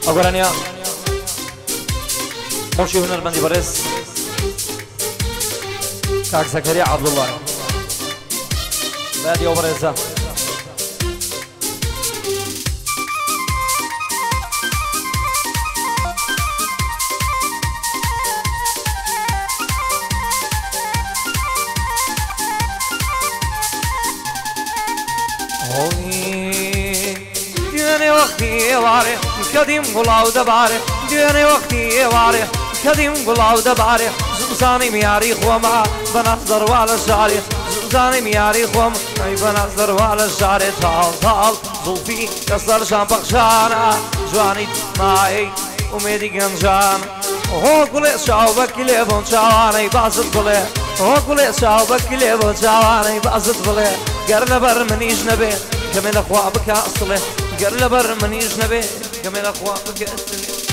أقولانيا موشي هنرمندي برس كاك زكريا عبد الله بادي وبرزة دياني وقتي واري كديم قلاو دباري دياني وقتي واري كديم قلاو دباري زوزاني مياري خوما بنحضر وعلى الشعري زوزاني مياري خوم اي بنحضر وعلى الشعري طال طال زوفي كسر شامبق شانا جواني معي وميدي جنجان هو كل شعوبك كليبون شعواني بازد كله هو كل شعوبك كليبون شعواني بازد كله قرنا بر من يجنبي كمل اخوابك اصله قرنا بر من يجنبي كمل اخوابك اصله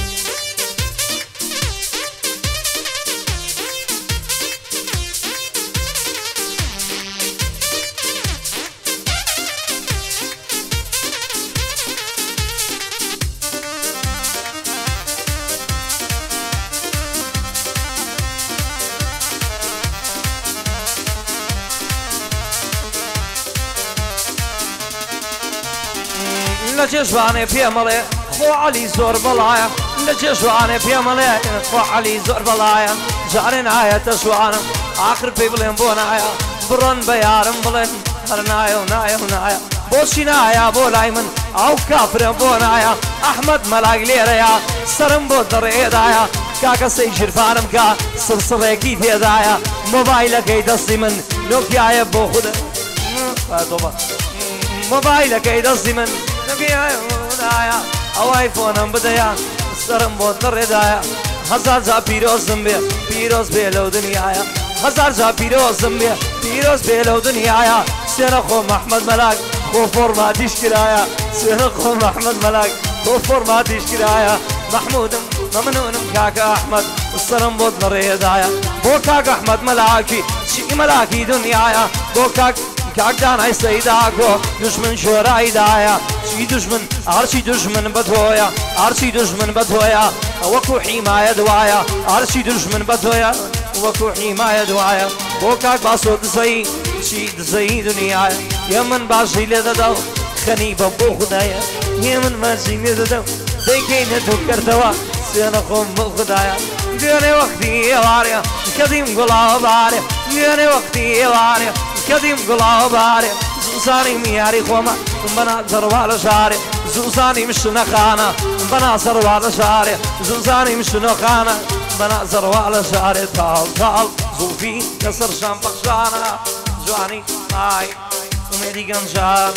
لجشواني في ملي خو علي زور بلايا لجشواني في ملي خو علي زور بلايا جارين آية تشوانا آخر بيبلين بونايا برن بيارم بلين هرنايا ونايا ونايا بوشينايا بولايمن أو كافر بونايا أحمد ملاك ليريا سرم بودر إيدايا كاكا سيجر فارم كا سلسلة كيت إيدايا موبايلك يدسي من نوكيا يبو خد موبايلك يدسي من او ايفون بدايا سرم بوتر ردايا هزار جا پیروزم بی پیروز بیلو دنیایا هزار جا پیروزم بی پیروز بیلو دنیایا سینا خو محمد ملاک خو فرماتیش کرایا سینا خو محمد ملاک خو فرماتیش کرایا محمودم ممنونم كاكا احمد السرم بوتر ردايا بو كاكا احمد ملاكي شي ملاكي دنيايا بو كاك داناي سيداكو دشمن شوراي دايا شي دشمن عرشي دشمن بدويا عرشي دشمن بدويا وكو حماية دوايا عرشي دشمن بدويا وكو حماية دوايا وكاك باسو دزي شي دزي دنيايا يمن باشي لددو خنيبة بو خدايا يمن ماشي لددو ديكين تذكرتوا سينا خم بو خدايا دياني وقتي واريا كديم قلاو باريا دياني وقتي واريا كديم قلاو باريا زوزاني مياري خوما بنا زروال شاري زوزاني مش نخانا بنا زروال شاري زوزاني مش نخانا بنا زروال شاري طال طال زوفي كسر شامبق شانا جواني ماي وميدي جنجان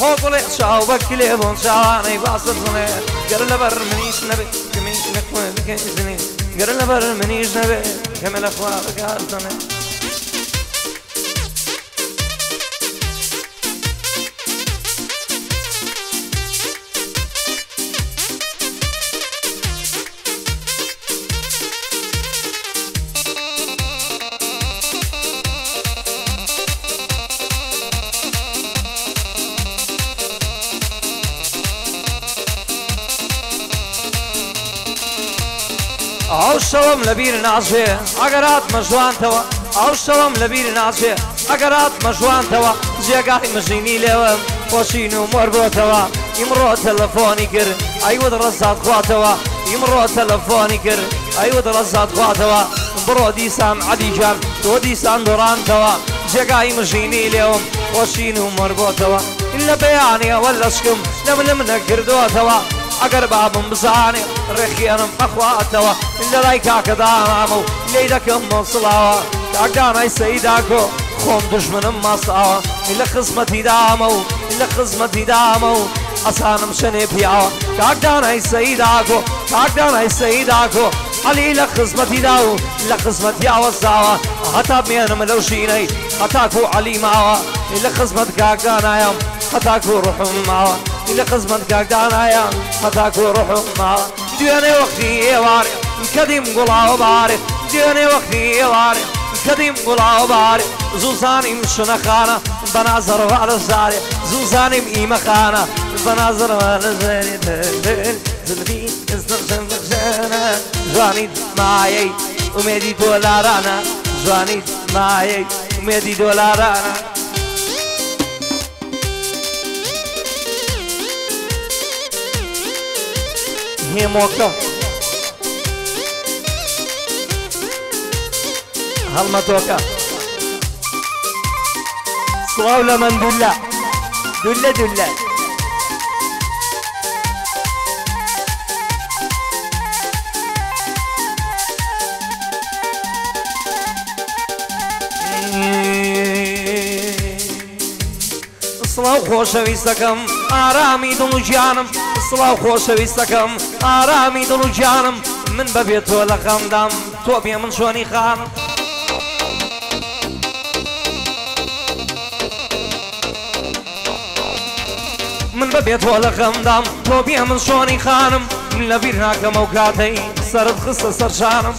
هو كل شعوبك كليبون شعواني باصدني قرن بر منيش نبي كميش نكوين كيزني قرن بر منيش نبي كمل اخوابك عزني او شوم لبیر نازه اگرات مجوان توا او شوم لبیر نازه اگرات مجوان توا زیگای مزینی لوم خوشینو مربو توا امرو تلفونی کر ایو درزات خواتوا امرو تلفونی کر ایو درزات خواتوا برو دیسان عدی جان تو دیسان دوران توا زیگای مزینی لوم خوشینو مربو توا الا بیانی ولا شکم لم نکردو توا اگر بابم بزاني رخي انا اخواتوا الا لايكا كدامو ليدكم مصلاوا كاكانا سيداكو خوم دشمن مصاوا الا خصمتي دامو الا خصمتي دامو اسانم شني بياوا كاكانا سيداكو كاكانا سيداكو علي الا خصمتي داو الا خصمتي اوزاوا حتى بيان ملوشيني حتاكو علي ماوا الا خصمت كاكانا يوم حتاكو روحهم ماوا إلا خزمت كاكدانا يا حتاكو روحو ما دياني وقتي واري كديم قلاو باري دياني وقتي واري كديم قلاو باري زوزانیم شنخانه بنازر والزاری زوزانیم ایمخانه بنازر والزاری زلبی استرشن بخشانه جوانید مایه امیدی دولارانه جوانید مایه امیدی دولارانه هیموکا هەڵمەتۆکە سڵاو لە من دوولە دوولە دوولە سڵاو خۆشەویستەکەم ئارامی دڵ و گیانم سڵاو خۆشەویستەکەم ئارامی دڵ و گیانم من بەبێت تۆ لە خەمدام تۆ بێ من چۆنی خانم من بەبێت تۆ لە خەمدام تۆ بێ من چۆنی خانم من لەبیر ناکەم ئەو کاتەی سەرت خستە سەر شانم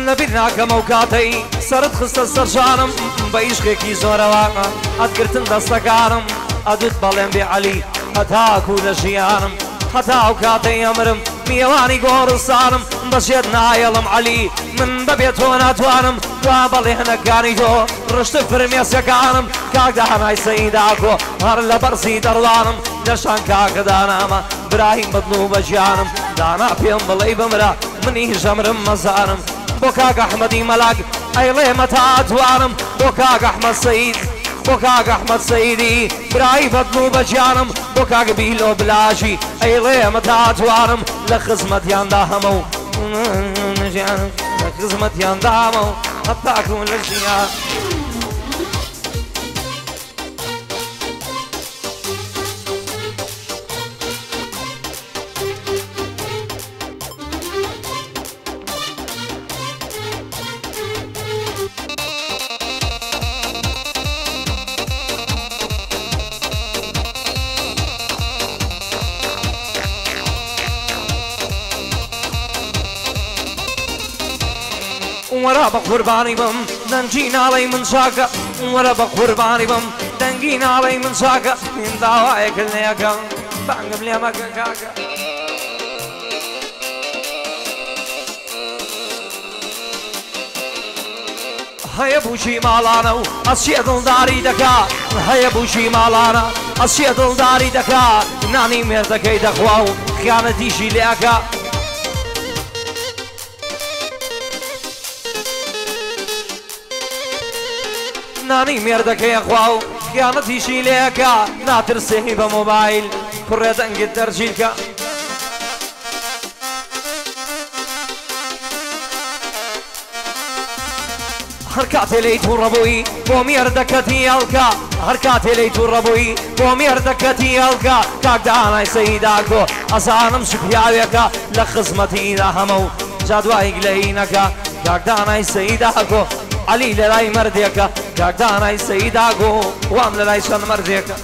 لەبیر ناکەم ئەو کاتەی سەرت خستە سەر شانم بە ئیشقێکی زۆرەوانە ئەتگرتن دەستەکانم ئەدوت بەڵێم بێ عەلی هەتاکوو لە ژیانم هەتا ئەو کاتەی ئەمرم میێوانی گۆڕستانم بەشێت نایەڵم عەلی من بەبێت تۆ ناتوانم وا بەڵێ هەنەکانی تۆ ڕشتە فرمێسیەکانم کاک داهەنای سەیداکۆ هەر لە بەرزی دەڕوانم لەشان کاکە دانامە براهیم بەدڵ و بەجیانم دانا پێم بڵێ بمرە منی ژەمرم مەزانم بۆ کاک ئەحمەدی مەلاک ئەیڵێ مەتاتوانم بۆ کاک ئەحمەد سەید بۆ کاک ئەحمەد سەیدی برایی بەدڵ و بەجیانم بۆ کاک بیلۆ بلاژی ئەیڵێ مەتاتوانم لە خزمەتیاندا هەمە و لە خزمەتیاندا هەمە و هەتاکوون لە ژیان وەرە بە قوربانی بم دەنگی ناڵەی من چاکە وەرە بە قوربانی بم دەنگی ناڵەی من چاکە من داوایەکە لێەکەم بانگم لێ مەکە کاکە هەیە بوشی ماڵانە و ئەچێ دڵداری دەکات هەیە بوشی ماڵانە ئەچێ دڵداری دەکات نانی مێردەکەی دەخوا و خیانەتیشی لێەکە نانی مێردەکەی خوا و خیانەتیشی لێەکە ناترسێنی بە مۆبایل کوڕێ دەنگت دەرچیلکە هەر کاتێ لەی تووڕەبووی بۆ مێردەکەتی هەڵکە هەر کاتێ لەی تووڕەبووی بۆ مێردەکەتی هەڵکە کاک داهەنای سەیداکۆ ئەزانم شکیاوێکە لە خزمەتیدا هەمە و جادوای گلەینەکە کاک داهەنای سەیداکۆ عەلی لە لای مەردێکە کاک داهەنای سەیداکۆ وام لە لای چەند مەردێکە